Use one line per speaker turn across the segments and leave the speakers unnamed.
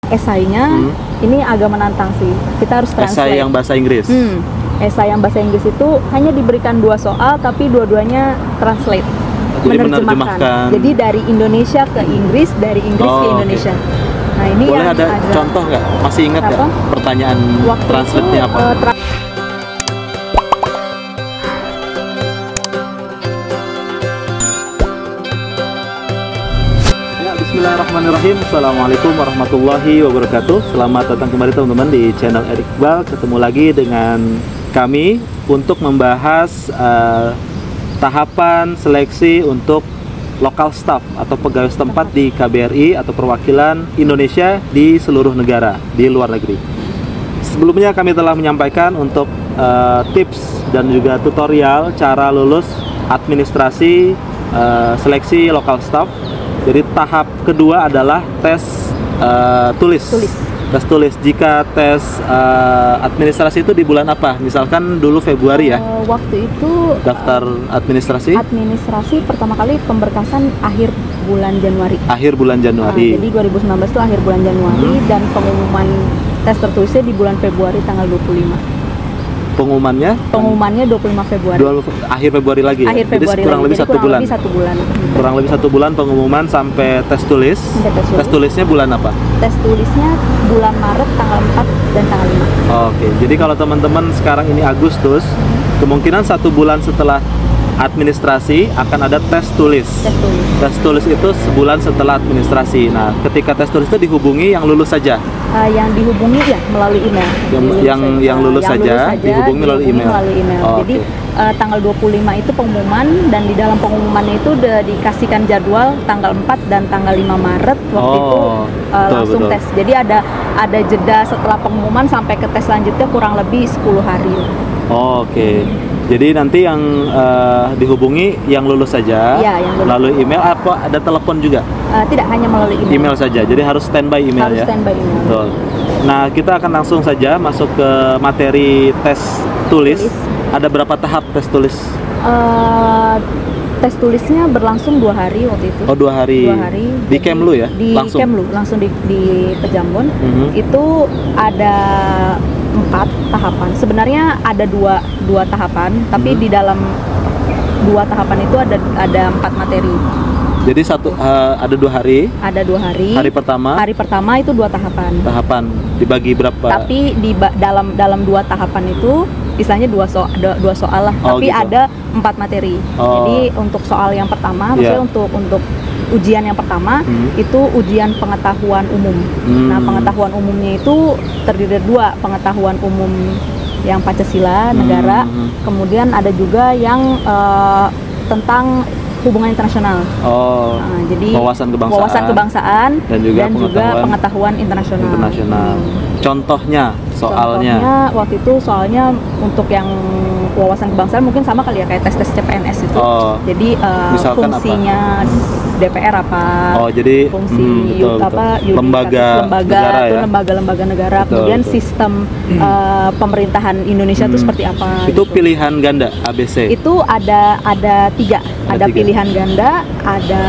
esainya ini agak menantang sih. Kita harus translate.
Esai yang bahasa Inggris.
Esai yang bahasa Inggris itu hanya diberikan 2 soal, tapi dua-duanya translate.
Jadi menerjemahkan.
Jadi dari Indonesia ke Inggris, dari Inggris ke Indonesia. Nah ini
boleh
yang
ada contoh nggak? Masih ingat nggak pertanyaan translate-nya apa? Bismillahirrahmanirrahim. Assalamualaikum warahmatullahi wabarakatuh. Selamat datang kembali teman-teman di channel Erik Iqbal. Ketemu lagi dengan kami untuk membahas tahapan seleksi untuk lokal staff atau pegawai setempat di KBRI atau perwakilan Indonesia di seluruh negara di luar negeri. Sebelumnya kami telah menyampaikan untuk tips dan juga tutorial cara lulus administrasi seleksi lokal staff. Jadi tahap kedua adalah tes tulis. Tes tulis. Jika tes administrasi itu di bulan apa? Misalkan dulu Februari ya.
Waktu itu
daftar administrasi.
Administrasi pertama kali pemberkasan akhir bulan Januari.
Akhir bulan Januari.
Jadi 2019 itu akhir bulan Januari dan pengumuman tes tertulisnya di bulan Februari tanggal 25. Pengumumannya 25 Februari.
Akhir Februari lagi. Ya?
Akhir Februari.
Jadi kurang lebih satu bulan. Kurang lebih 1 bulan pengumuman sampai tes tulis. Tes tulisnya bulan apa?
Tes tulisnya bulan Maret tanggal 4 dan tanggal 5.
Oke. Jadi kalau teman-teman sekarang ini Agustus, kemungkinan 1 bulan setelah administrasi akan ada tes tulis. Tes tulis itu sebulan setelah administrasi. Nah, ketika tes tulis itu dihubungi yang lulus saja.
Yang dihubungi ya melalui email.
Yang lulus saja dihubungi melalui email.
Jadi tanggal 25 itu pengumuman dan di dalam pengumumannya itu udah dikasihkan jadwal tanggal 4 dan tanggal 5 Maret waktu itu langsung tes. Jadi ada jeda setelah pengumuman sampai ke tes selanjutnya kurang lebih 10 hari.
Oke. Jadi nanti yang dihubungi yang lulus saja,
ya, yang lulus.
Melalui email apa ada telepon juga?
Tidak, hanya melalui email.
Email saja, jadi harus standby email ya?
Harus standby email.
Betul. Nah, kita akan langsung saja masuk ke materi tes tulis. Ada berapa tahap tes tulis?
Tes tulisnya berlangsung 2 hari waktu itu.
2 hari.
2 hari.
Di Kemlu ya?
Di Kemlu, langsung di Pejambon. Itu ada 4 tahapan. Sebenarnya ada dua tahapan, tapi di dalam 2 tahapan itu ada 4 materi.
Jadi ada 2 hari.
Ada 2 hari.
Hari pertama itu 2 tahapan. Tahapan dibagi berapa?
Tapi dalam 2 tahapan itu istilahnya 2 soal lah. Tapi
gitu.
ada 4 materi. Jadi untuk soal yang pertama, maksudnya untuk ujian yang pertama itu ujian pengetahuan umum. Nah, pengetahuan umumnya itu terdiri dari 2, pengetahuan umum yang Pancasila, negara, kemudian ada juga yang tentang hubungan internasional. Jadi wawasan kebangsaan dan juga pengetahuan internasional.
Contohnya soalnya
waktu itu soalnya untuk yang wawasan kebangsaan mungkin sama kali ya kayak tes CPNS itu. Jadi fungsinya apa? DPR apa?
Jadi
fungsi
lembaga
negara. Kemudian sistem pemerintahan Indonesia itu seperti apa?
Itu gitu. Pilihan ganda ABC.
Itu ada 3. Ada pilihan ganda, ada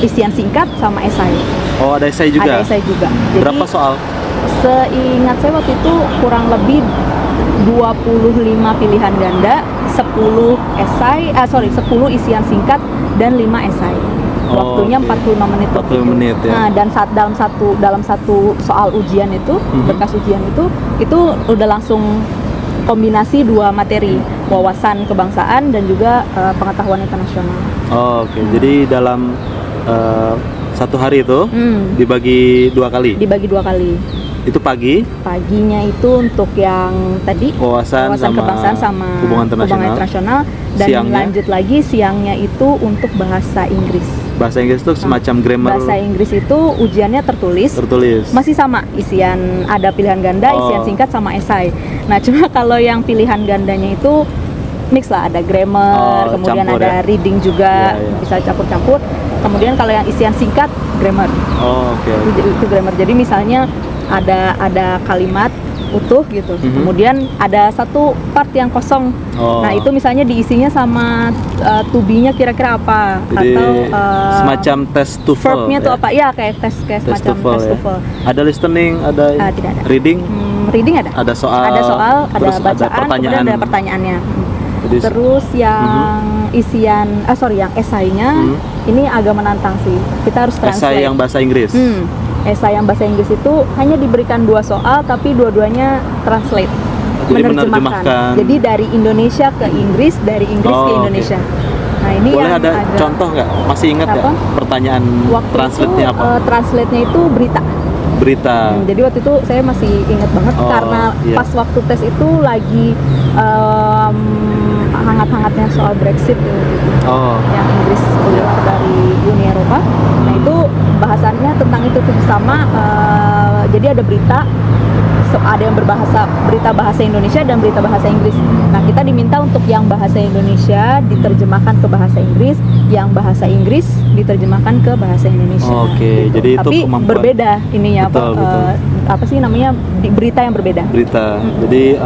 isian singkat sama esai.
Ada esai juga.
Ada esai juga. Jadi,
berapa soal?
Seingat saya waktu itu kurang lebih 25 pilihan ganda, 10 isian singkat dan 5 esai. Waktunya 45 menit.
45 menit ya.
Nah, dan dalam satu soal ujian itu, berkas ujian itu udah langsung kombinasi 2 materi, wawasan kebangsaan dan juga pengetahuan internasional.
Jadi dalam 1 hari itu dibagi 2 kali.
Dibagi 2 kali.
Itu paginya
itu untuk yang tadi
wawasan
kebangsaan sama
hubungan internasional.
Dan lanjut lagi siangnya itu untuk bahasa Inggris.
Bahasa Inggris itu semacam grammar.
Bahasa Inggris itu ujiannya tertulis. Masih sama, isian ada pilihan ganda, isian singkat sama esai. Nah, cuma kalau yang pilihan gandanya itu mix lah, ada grammar, kemudian ada reading juga, bisa campur-campur. Kemudian kalau yang isian singkat grammar. Itu grammar. Jadi misalnya ada kalimat utuh gitu. Kemudian ada satu part yang kosong. Nah itu misalnya diisinya sama to be-nya kira-kira apa,
jadi,
atau
semacam tes TOEFL
verb-nya tuh
ya?
apa? Ya kayak semacam tes TOEFL.
Ada listening, ada
tidak ada.
reading?
Reading ada.
Ada soal,
ada
terus
bacaan,
ada pertanyaan.
kemudian ada pertanyaannya.
Jadi,
terus yang isian, yang esainya ini agak menantang sih. Kita harus translate.
esai yang bahasa Inggris.
Esai yang bahasa Inggris itu hanya diberikan 2 soal, tapi dua-duanya translate,
Jadi
menerjemahkan. Jadi dari Indonesia ke Inggris, dari Inggris ke Indonesia. Nah ini
boleh
yang
ada contoh nggak? Masih ingat nggak pertanyaan translate-nya apa?
Translate-nya itu berita. Jadi waktu itu saya masih ingat banget karena pas waktu tes itu lagi hangat-hangatnya soal Brexit gitu. Yang Inggris keluar dari Uni Eropa. Nah itu bahasannya tentang itu sama. Jadi ada berita, ada yang berita bahasa Indonesia dan berita bahasa Inggris. Nah kita diminta untuk yang bahasa Indonesia diterjemahkan ke bahasa Inggris, yang bahasa Inggris diterjemahkan ke bahasa Indonesia.
Gitu. Jadi itu
tapi
kemampuan.
Berbeda ininya
betul.
Apa sih namanya, berita yang berbeda.
Berita. Jadi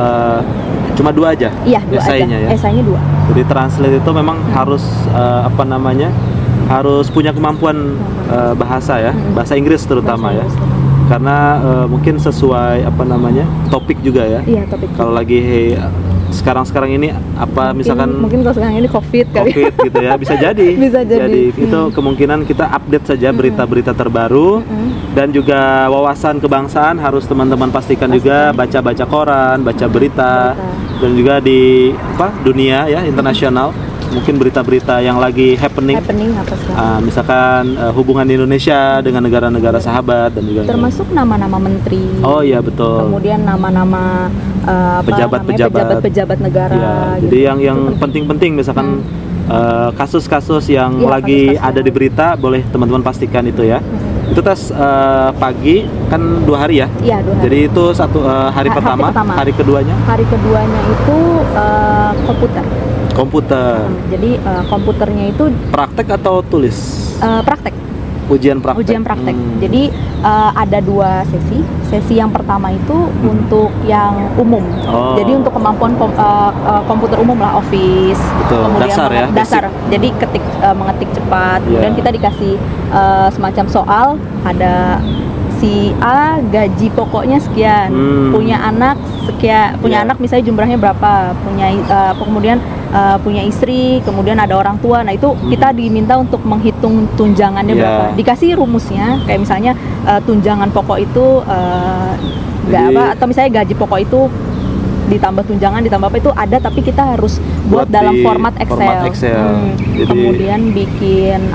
cuma 2 aja.
Iya, 2
esainya
aja.
Ya.
Esainya 2.
Jadi translate itu memang harus harus punya kemampuan bahasa ya, bahasa Inggris terutama bahasa Inggris. Karena mungkin sesuai topik juga ya.
Iya, topik.
Kalau lagi sekarang ini
mungkin kalau sekarang ini COVID
gitu ya, bisa jadi.
Bisa jadi.
Itu kemungkinan kita update saja berita-berita terbaru. Dan juga wawasan kebangsaan harus teman-teman pastikan juga, baca koran, baca berita. Dan juga di dunia ya, internasional. Mungkin berita-berita yang lagi happening
apa sekarang?
Misalkan hubungan Indonesia dengan negara-negara sahabat dan juga
termasuk nama-nama menteri.
Oh iya betul.
Kemudian nama-nama pejabat-pejabat negara.
Ya,
gitu.
Jadi yang penting-penting misalkan kasus-kasus yang lagi ada di berita, boleh teman-teman pastikan itu ya. Itu tes pagi kan 2 hari ya?
Iya 2 hari.
Jadi itu hari pertama. Hari keduanya?
Hari keduanya itu komputer.
Jadi
komputernya itu
praktek atau tulis?
Praktek.
Ujian praktek.
Jadi ada 2 sesi. Sesi yang pertama itu untuk yang umum. Jadi untuk kemampuan komputer umum lah, Office.
Betul.
Kemudian dasar. Jadi mengetik cepat. Kemudian kita dikasih semacam soal, ada si A gaji pokoknya sekian, punya anak sekian, anak misalnya jumlahnya berapa, kemudian punya istri, kemudian ada orang tua. Nah itu kita diminta untuk menghitung tunjangannya berapa. Dikasih rumusnya, kayak misalnya tunjangan pokok itu atau misalnya gaji pokok itu ditambah tunjangan ditambah apa itu ada, tapi kita harus buat dalam format Excel. Kemudian bikin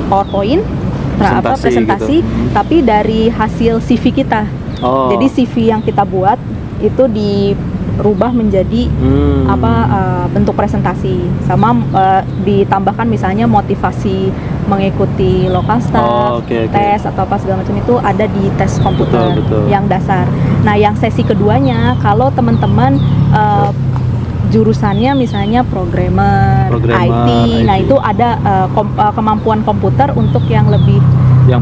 PowerPoint, presentasi gitu. Tapi dari hasil CV kita. Jadi CV yang kita buat itu dirubah menjadi bentuk presentasi, sama ditambahkan misalnya motivasi mengikuti local staff, tes atau apa segala macam itu ada di tes komputer. Betul. Yang dasar. Nah yang sesi keduanya kalau teman-teman jurusannya misalnya programmer, IT. Nah itu ada kemampuan komputer untuk yang lebih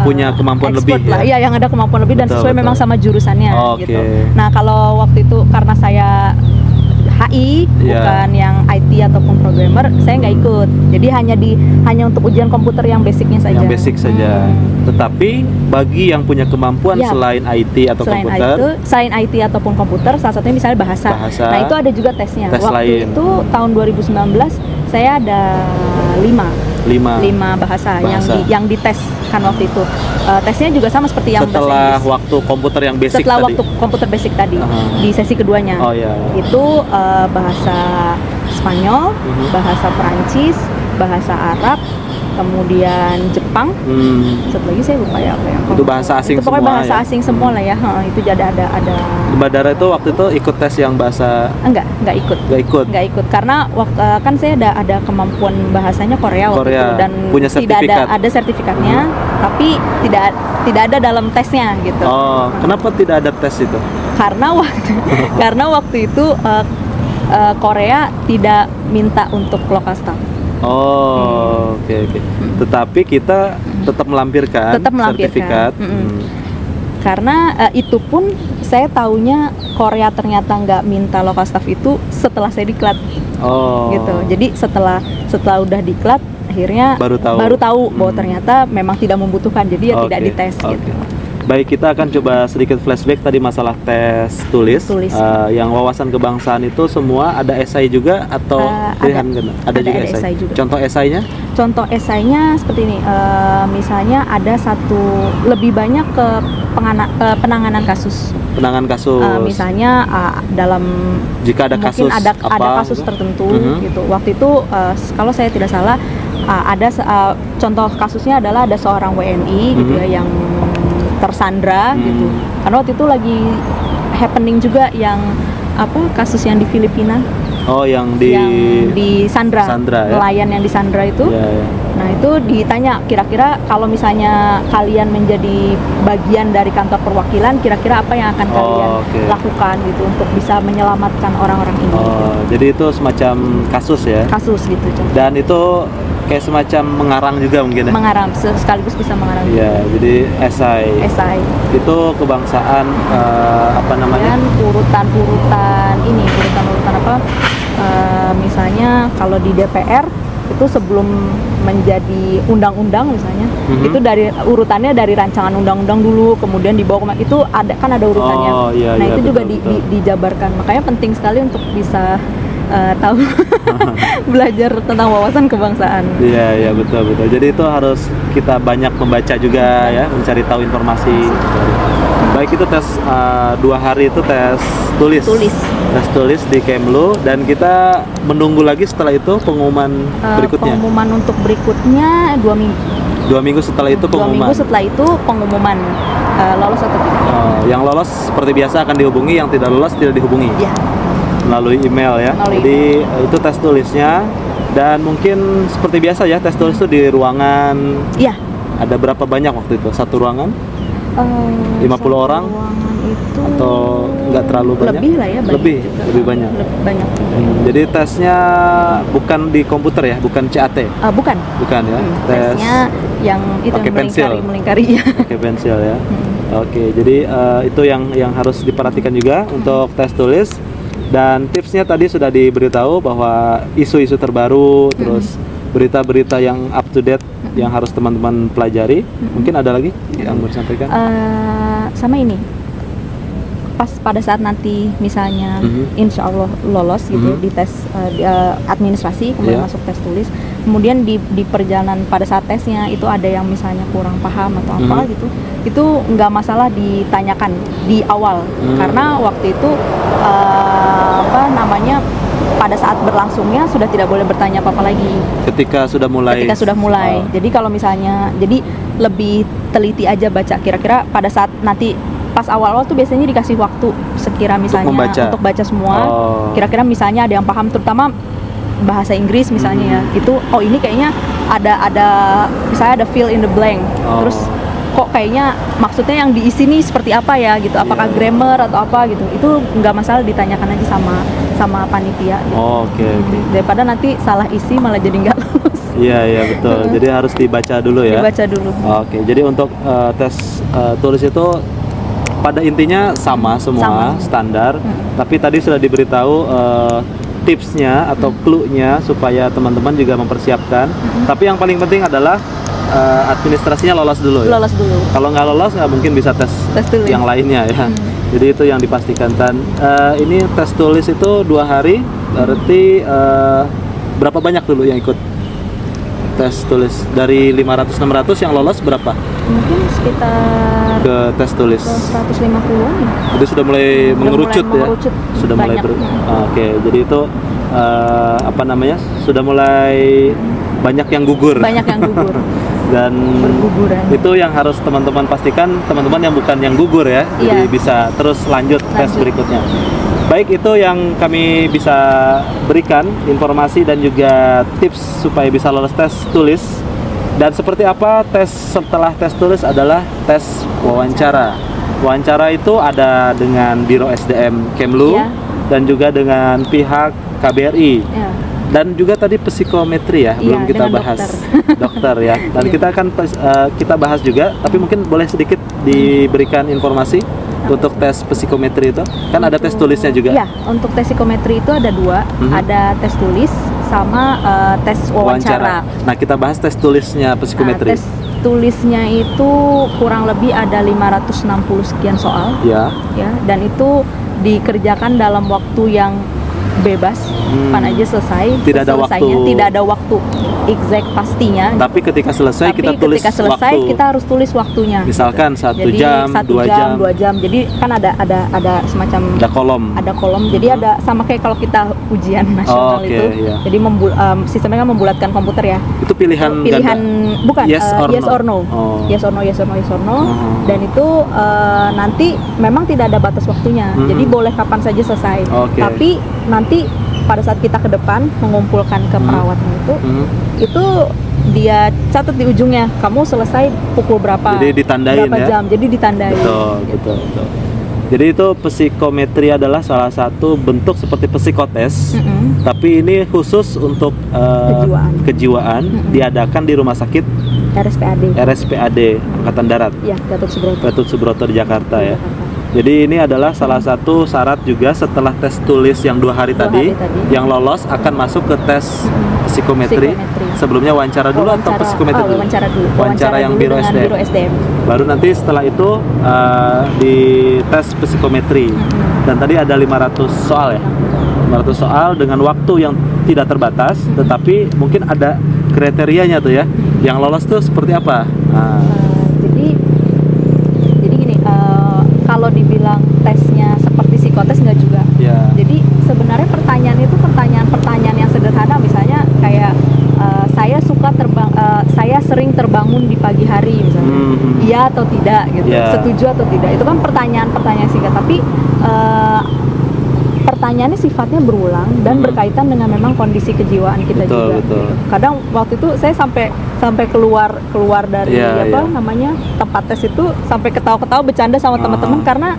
punya kemampuan lebih
lah ya, yang ada kemampuan lebih dan sesuai memang sama jurusannya gitu. Nah kalau waktu itu karena saya HI bukan yang IT ataupun programmer, saya nggak ikut. Jadi hanya untuk ujian komputer yang basicnya saja.
Yang basic saja. Tetapi bagi yang punya kemampuan selain IT atau komputer,
selain IT ataupun komputer, salah satunya misalnya bahasa. Nah itu ada juga tesnya. Waktu itu tahun 2019 saya ada 5 bahasa. Yang dites kan waktu itu. Tesnya juga sama seperti yang
setelah waktu komputer yang basic
setelah waktu komputer basic tadi di sesi keduanya. Itu bahasa Spanyol, bahasa Perancis, bahasa Arab, kemudian Jepang. Satu lagi saya lupa ya apa ya.
Itu bahasa asing
itu pokoknya bahasa asing semua lah ya. Itu ada
Di Badara itu waktu itu ikut tes yang bahasa? Enggak
ikut karena waktu kan saya ada kemampuan bahasanya Korea waktu itu, dan
punya sertifikat.
Tidak ada sertifikatnya, tapi tidak ada dalam tesnya gitu.
Kenapa tidak ada tes itu?
Karena waktu itu Korea tidak minta untuk local staff.
Oke. Tetapi kita tetap melampirkan sertifikat.
Karena itu pun Saya taunya Korea ternyata nggak minta local staff itu setelah saya diklat. Gitu. Jadi setelah udah diklat, akhirnya baru tahu bahwa ternyata memang tidak membutuhkan. Jadi ya tidak dites gitu.
Baik, kita akan coba sedikit flashback tadi masalah tes tulis. Yang wawasan kebangsaan itu semua ada esai juga atau pilihan ada juga esai juga. Contoh esainya?
Contoh esainya seperti ini. Misalnya ada lebih banyak ke penanganan kasus.
Penanganan kasus.
Misalnya dalam
jika ada kasus
ada kasus tertentu gitu. Waktu itu kalau saya tidak salah ada contoh kasusnya adalah ada seorang WNI gitu ya yang tersandra gitu. Karena waktu itu lagi happening juga yang kasus yang di Filipina. Yang di Sandra ya? Nelayan yang disandra itu. Nah itu ditanya kira-kira kalau misalnya kalian menjadi bagian dari kantor perwakilan, kira-kira apa yang akan kalian lakukan gitu untuk bisa menyelamatkan orang-orang ini. Gitu.
Jadi itu semacam kasus ya? Kasus gitu. Dan itu kayak semacam mengarang juga mungkin ya? Mengarang,
sekaligus bisa mengarang.
Iya, jadi esai. Itu kebangsaan apa namanya?
Dan urutan apa? Misalnya kalau di DPR itu sebelum menjadi undang-undang misalnya, itu dari urutannya dari rancangan undang-undang dulu, kemudian dibawa ke itu ada urutannya. Nah itu juga dijabarkan. Makanya penting sekali untuk bisa tahu belajar tentang wawasan kebangsaan.
Iya betul. Jadi itu harus kita banyak membaca juga ya, mencari tahu informasi. Baik, itu tes 2 hari itu tes tulis. Tes tulis di Kemlu, dan kita menunggu lagi setelah itu pengumuman berikutnya.
Pengumuman untuk berikutnya 2 minggu.
2 minggu setelah itu pengumuman.
2 minggu setelah itu pengumuman lolos atau tidak.
Yang lolos seperti biasa akan dihubungi, yang tidak lolos tidak dihubungi.
Iya.
Melalui email ya. Jadi itu tes tulisnya, dan mungkin seperti biasa ya, tes tulis itu di ruangan. Iya. Ada berapa banyak waktu itu? Satu ruangan? 50 orang?
Itu
atau nggak terlalu banyak?
Lebih lah ya.
Lebih banyak.
Banyak.
Jadi tesnya bukan di komputer ya, bukan CAT? Bukan ya.
Tesnya yang itu
pakai pensil.
Melingkari ya.
Pakai pensil ya. Oke, jadi itu yang harus diperhatikan juga untuk tes tulis. Dan tipsnya tadi sudah diberitahu bahwa isu-isu terbaru, terus berita-berita yang up to date yang harus teman-teman pelajari. Mungkin ada lagi yang mau disampaikan?
Sama ini, pas pada saat nanti misalnya insya Allah lolos gitu di tes administrasi, kemudian masuk tes tulis, kemudian di perjalanan pada saat tesnya itu ada yang misalnya kurang paham atau apa gitu, itu nggak masalah ditanyakan di awal, karena waktu itu pada saat berlangsungnya sudah tidak boleh bertanya apa-apa lagi. Ketika sudah mulai. Jadi kalau misalnya, jadi lebih teliti aja baca kira-kira pada saat nanti pas awal-awal tuh biasanya dikasih waktu sekira misalnya untuk baca semua. Kira-kira misalnya ada yang paham, terutama bahasa Inggris misalnya ya. Itu ini kayaknya ada misalnya ada fill in the blank. Terus kok kayaknya maksudnya yang diisi nih seperti apa ya gitu, apakah grammar atau apa gitu, itu nggak masalah ditanyakan aja sama panitia gitu.
Oke.
Daripada nanti salah isi malah jadi nggak lulus.
Iya betul. Jadi harus dibaca dulu ya.
Dibaca dulu.
Oke, jadi untuk tes tulis itu pada intinya sama semua, standar. Tapi tadi sudah diberitahu tipsnya atau clue-nya supaya teman-teman juga mempersiapkan. Tapi yang paling penting adalah administrasinya lolos dulu ya? Lolos dulu. Kalau nggak lolos nggak mungkin bisa tes yang lainnya ya. Jadi itu yang dipastikan. Dan ini tes tulis itu 2 hari, berarti berapa banyak dulu yang ikut tes tulis? Dari 500-600 yang lolos berapa? Mungkin sekitar ke tes tulis 150-an ya. Jadi sudah mulai mengerucut ya? Sudah mulai Oke, jadi itu sudah mulai banyak yang gugur. Dan itu yang harus teman-teman pastikan, teman-teman yang bukan yang gugur ya, jadi bisa terus lanjut tes berikutnya. Baik, itu yang kami bisa berikan informasi dan juga tips supaya bisa lolos tes tulis. Dan seperti apa tes setelah tes tulis adalah tes wawancara. Wawancara itu ada dengan Biro SDM Kemlu dan juga dengan pihak KBRI. Dan juga tadi psikometri ya, belum kita bahas. Dokter ya. Dan kita akan kita bahas juga, tapi mungkin boleh sedikit diberikan informasi Untuk tes psikometri itu kan ada tes tulisnya juga.
Ya, untuk tes psikometri itu ada dua, ada tes tulis sama tes wawancara.
Nah, kita bahas tes tulisnya psikometri.
Tes tulisnya itu kurang lebih ada 560 sekian soal. Ya, dan itu dikerjakan dalam waktu yang bebas, kapan aja selesai.
Tidak ada waktu.
Tidak ada waktu exact pastinya.
Tapi ketika selesai kita tulis waktu.
Kita harus tulis waktunya.
Misalkan 1 jam, 2 jam,
2 jam. Jadi kan ada semacam
ada kolom.
Jadi ada sama kayak kalau kita ujian nasional itu. Iya. Jadi sistemnya kan membulatkan komputer ya.
Itu pilihan ganda?
Bukan
yes
or no. Yes or no. Dan itu nanti memang tidak ada batas waktunya. Jadi boleh kapan saja selesai. Tapi nanti pada saat kita ke depan mengumpulkan ke perawatnya itu dia catat di ujungnya kamu selesai pukul berapa.
Jadi ditandain
berapa jam. Jadi ditandain.
Betul. Jadi itu psikometri adalah salah satu bentuk seperti psikotes, tapi ini khusus untuk kejiwaan diadakan di rumah sakit RSPAD Angkatan Darat.
Ya,
Gatot Subroto di Jakarta ya. Jadi ini adalah salah satu syarat juga setelah tes tulis yang 2 hari tadi, yang lolos akan masuk ke tes psikometri. Sebelumnya wawancara dulu atau psikometri dulu? Wawancara yang Biro SDM. Baru nanti setelah itu di tes psikometri. Dan tadi ada 500 soal ya. 500 soal dengan waktu yang tidak terbatas, tetapi mungkin ada kriterianya tuh ya. Yang lolos tuh seperti apa?
Jadi gini, kalau dibilang tesnya seperti psikotes enggak juga. Jadi sebenarnya pertanyaan itu pertanyaan yang sederhana, misalnya kayak saya sering terbangun di pagi hari misalnya. Iya atau tidak gitu. Setuju atau tidak. Itu kan pertanyaan singkat, tapi pertanyaannya sifatnya berulang dan berkaitan dengan memang kondisi kejiwaan kita juga. Gitu. Kadang waktu itu saya sampai keluar dari tempat tes itu sampai ketawa-ketawa bercanda sama teman-teman karena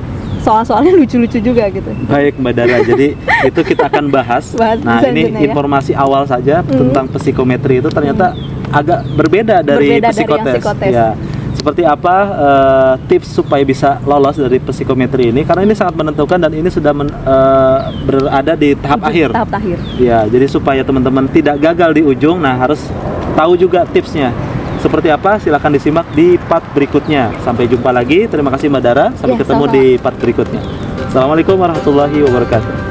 soal-soalnya lucu-lucu juga gitu.
Baik Mbak Dara, jadi itu kita akan bahas. Nah ini informasi awal saja tentang psikometri itu ternyata agak berbeda dari psikotes. Ya. Seperti apa tips supaya bisa lolos dari psikometri ini? Karena ini sangat menentukan dan ini sudah berada di tahap akhir. Ya, jadi supaya teman-teman tidak gagal di ujung, nah harus tahu juga tipsnya. Seperti apa? Silahkan disimak di part berikutnya. Sampai jumpa lagi. Terima kasih Mbak Dara. Sampai ketemu di part berikutnya. Assalamualaikum warahmatullahi wabarakatuh.